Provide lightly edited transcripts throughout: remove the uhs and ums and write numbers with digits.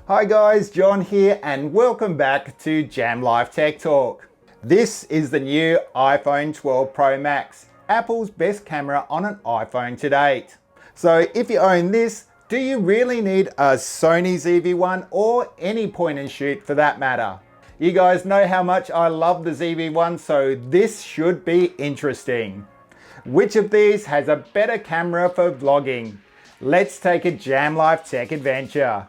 Hi guys, John here and welcome back to Jam Life Tech Talk. This is the new iPhone 12 Pro Max, Apple's best camera on an iPhone to date. So if you own this, do you really need a Sony ZV-1 or any point and shoot for that matter? You guys know how much I love the ZV-1, so this should be interesting. Which of these has a better camera for vlogging? Let's take a Jam Life Tech adventure.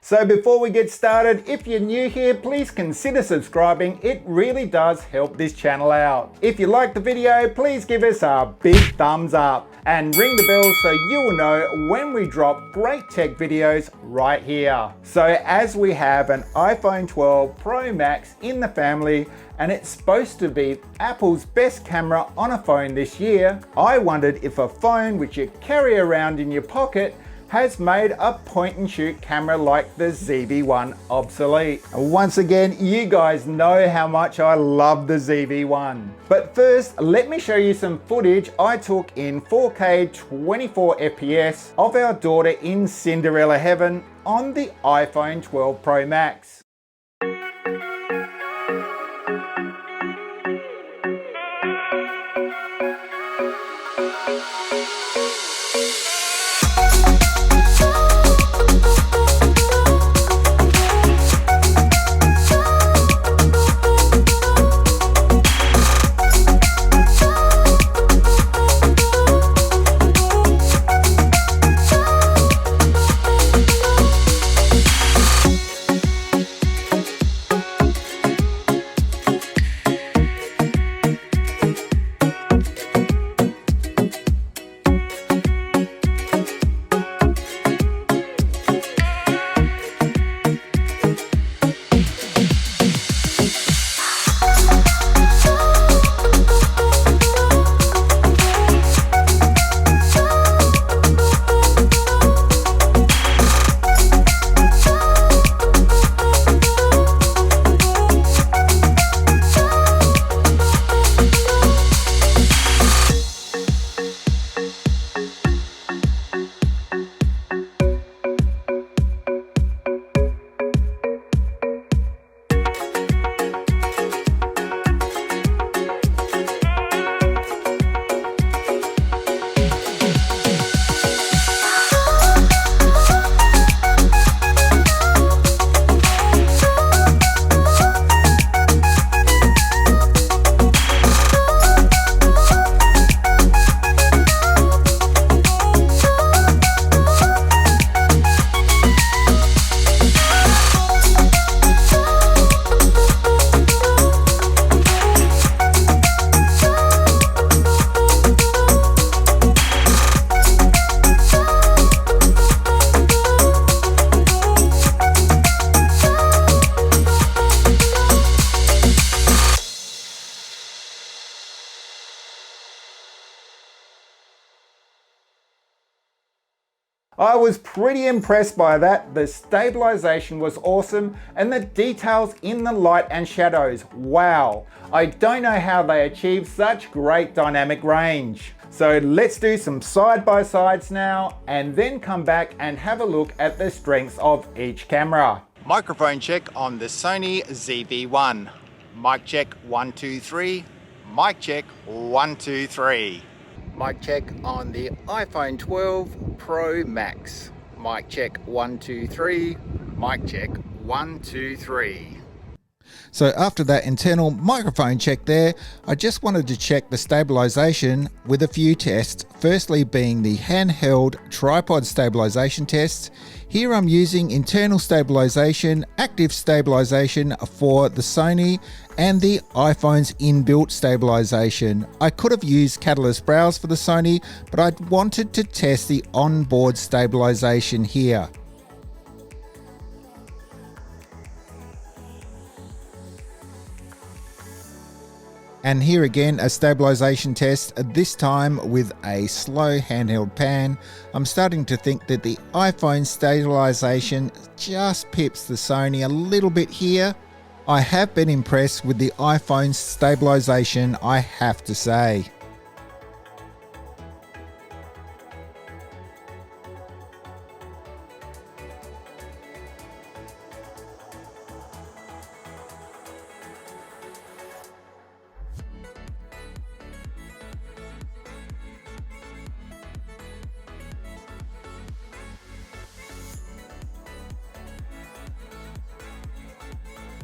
So before we get started, if you're new here, please consider subscribing. It really does help this channel out. If you like the video, please give us a big thumbs up and ring the bell so you will know when we drop great tech videos right here. So as we have an iPhone 12 Pro Max in the family, and it's supposed to be Apple's best camera on a phone this year, I wondered if a phone which you carry around in your pocket has made a point and shoot camera like the ZV-1 obsolete. Once again, you guys know how much I love the ZV-1. But first, let me show you some footage I took in 4K 24 FPS of our daughter in Cinderella heaven on the iPhone 12 Pro Max. I was pretty impressed by that. The stabilization was awesome and the details in the light and shadows, wow. I don't know how they achieved such great dynamic range. So let's do some side-by-sides now and then come back and have a look at the strengths of each camera. Microphone check on the Sony ZV-1. Mic check 1 2 3. Mic check 1 2 3. Mic check on the iPhone 12 Pro Max. Mic check 1 2 3. Mic check 1 2 3. So after that internal microphone check there, I just wanted to check the stabilization with a few tests, firstly being the handheld tripod stabilization test. Here I'm using internal stabilization, active stabilization for the Sony and the iPhone's inbuilt stabilization. I could have used Catalyst Browse for the Sony, but I wanted to test the onboard stabilization here. And here again, a stabilization test, this time with a slow handheld pan. I'm starting to think that the iPhone stabilization just pips the Sony a little bit here. I have been impressed with the iPhone stabilization, I have to say.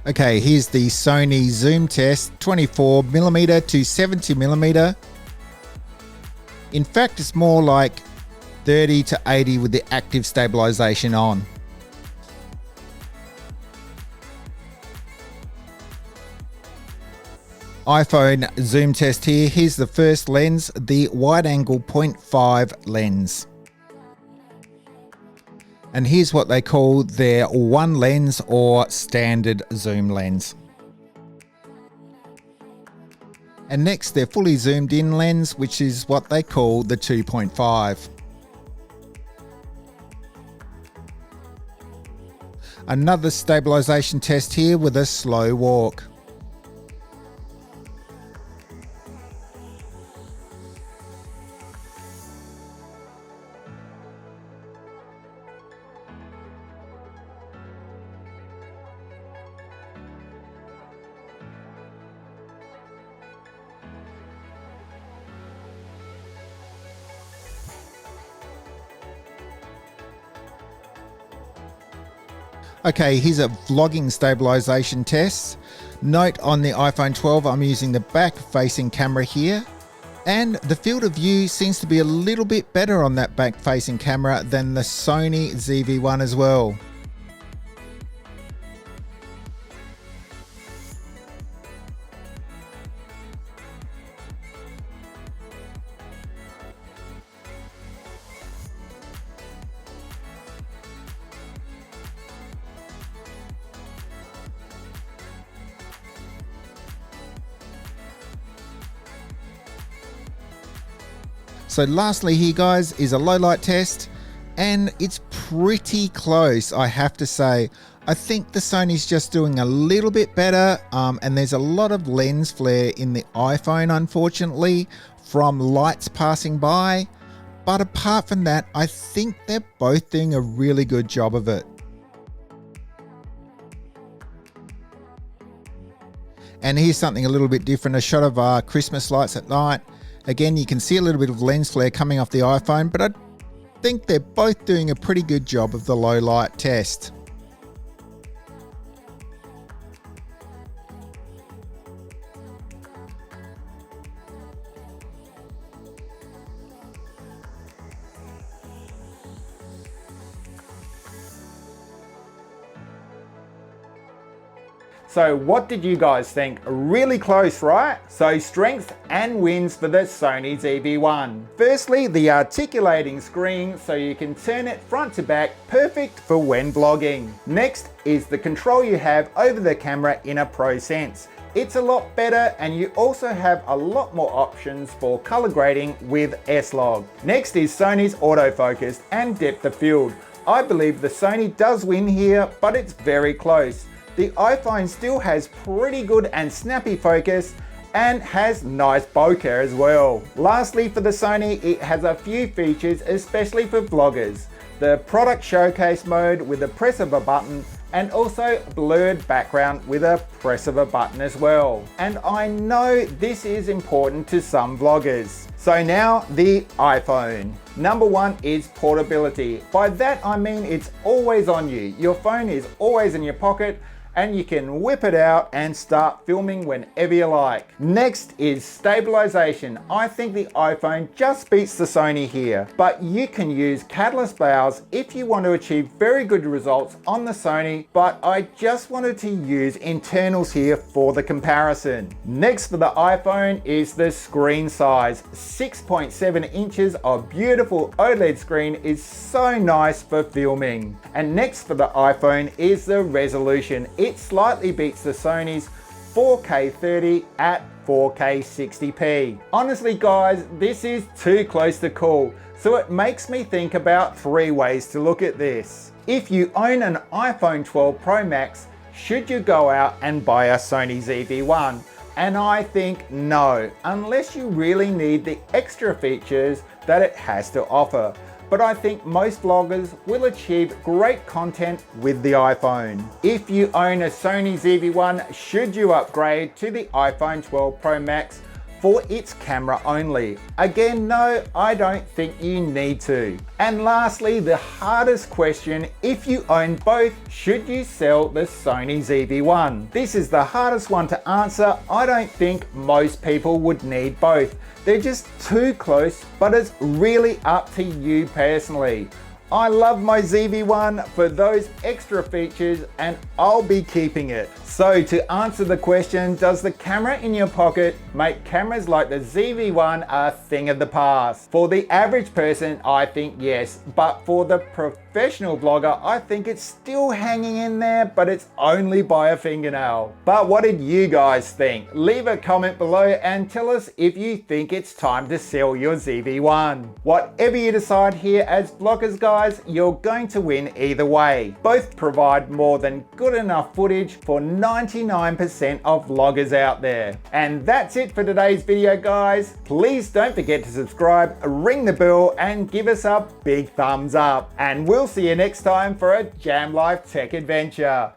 Okay, here's the Sony zoom test, 24mm to 70mm. In fact, it's more like 30 to 80 with the active stabilization on. iPhone zoom test here. Here's the first lens, the wide angle 0.5 lens. And here's what they call their one lens or standard zoom lens. And next, their fully zoomed in lens, which is what they call the 2.5. Another stabilization test here with a slow walk. Okay, here's a vlogging stabilization test. Note on the iPhone 12, I'm using the back facing camera here. And the field of view seems to be a little bit better on that back facing camera than the Sony ZV-1 as well. So lastly here guys is a low light test, and it's pretty close, I have to say. I think the Sony's just doing a little bit better, and there's a lot of lens flare in the iPhone unfortunately from lights passing by, but apart from that I think they're both doing a really good job of it. And here's something a little bit different, a shot of Christmas lights at night. Again, you can see a little bit of lens flare coming off the iPhone, but I think they're both doing a pretty good job of the low light test. So what did you guys think? Really close, right? So strengths and wins for the Sony ZV-1. Firstly, the articulating screen so you can turn it front to back, perfect for when vlogging. Next is the control you have over the camera in a pro sense. It's a lot better, and you also have a lot more options for color grading with S-Log. Next is Sony's autofocus and depth of field. I believe the Sony does win here, but it's very close. The iPhone still has pretty good and snappy focus and has nice bokeh as well. Lastly, for the Sony, it has a few features, especially for vloggers. The product showcase mode with the press of a button, and also blurred background with a press of a button as well. And I know this is important to some vloggers. So now the iPhone. Number one is portability. By that I mean it's always on you. Your phone is always in your pocket, and you can whip it out and start filming whenever you like. Next is stabilization. I think the iPhone just beats the Sony here, but you can use catalyst valves if you want to achieve very good results on the Sony, but I just wanted to use internals here for the comparison. Next for the iPhone is the screen size. 6.7 inches of beautiful OLED screen is so nice for filming. And next for the iPhone is the resolution. It slightly beats the Sony's 4K 30 at 4K 60p. Honestly guys, this is too close to call, so it makes me think about 3 ways to look at this. If you own an iPhone 12 Pro Max, should you go out and buy a Sony ZV-1? And I think no, unless you really need the extra features that it has to offer. But I think most vloggers will achieve great content with the iPhone. If you own a Sony ZV-1, should you upgrade to the iPhone 12 Pro Max for its camera only? Again, no, I don't think you need to. And lastly, the hardest question, if you own both, should you sell the Sony ZV-1? This is the hardest one to answer. I don't think most people would need both. They're just too close, but it's really up to you personally. I love my ZV-1 for those extra features and I'll be keeping it. So to answer the question, does the camera in your pocket make cameras like the ZV-1 a thing of the past? For the average person, I think yes, but for the professional vlogger, I think it's still hanging in there, but it's only by a fingernail. But what did you guys think? Leave a comment below and tell us if you think it's time to sell your ZV-1. Whatever you decide here as vloggers guys, you're going to win either way. Both provide more than good enough footage for 99% of vloggers out there. And that's it for today's video guys. Please don't forget to subscribe, ring the bell and give us a big thumbs up. And we'll see you next time for a Jam Life Tech adventure.